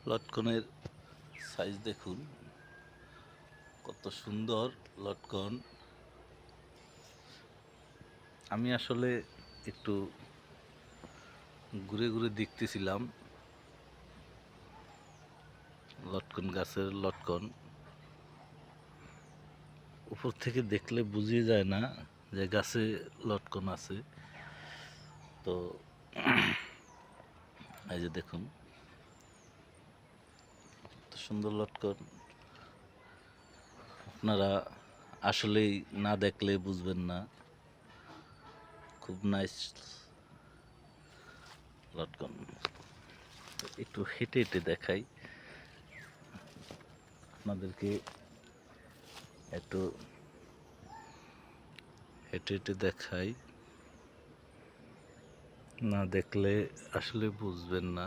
লটকনের size দেখুন, কত সুন্দর লটকন। আমি আসলে একটু ঘুরে ঘুরে দেখতেছিলাম লটকন গাছের লটকন। উপর থেকে দেখলে বুঝিয়ে যায় না যে গাছে লটকন আছে। তো এই যে দেখুন, কত সুন্দর লটকন। আপনারা আসলেই না দেখলে বুঝবেন না। খুব নাইস লটকন। একটু হেঁটে হেঁটে দেখাই আপনাদেরকে, একটু হেঁটে হেঁটে দেখাই, না দেখলে আসলে বুঝবেন না।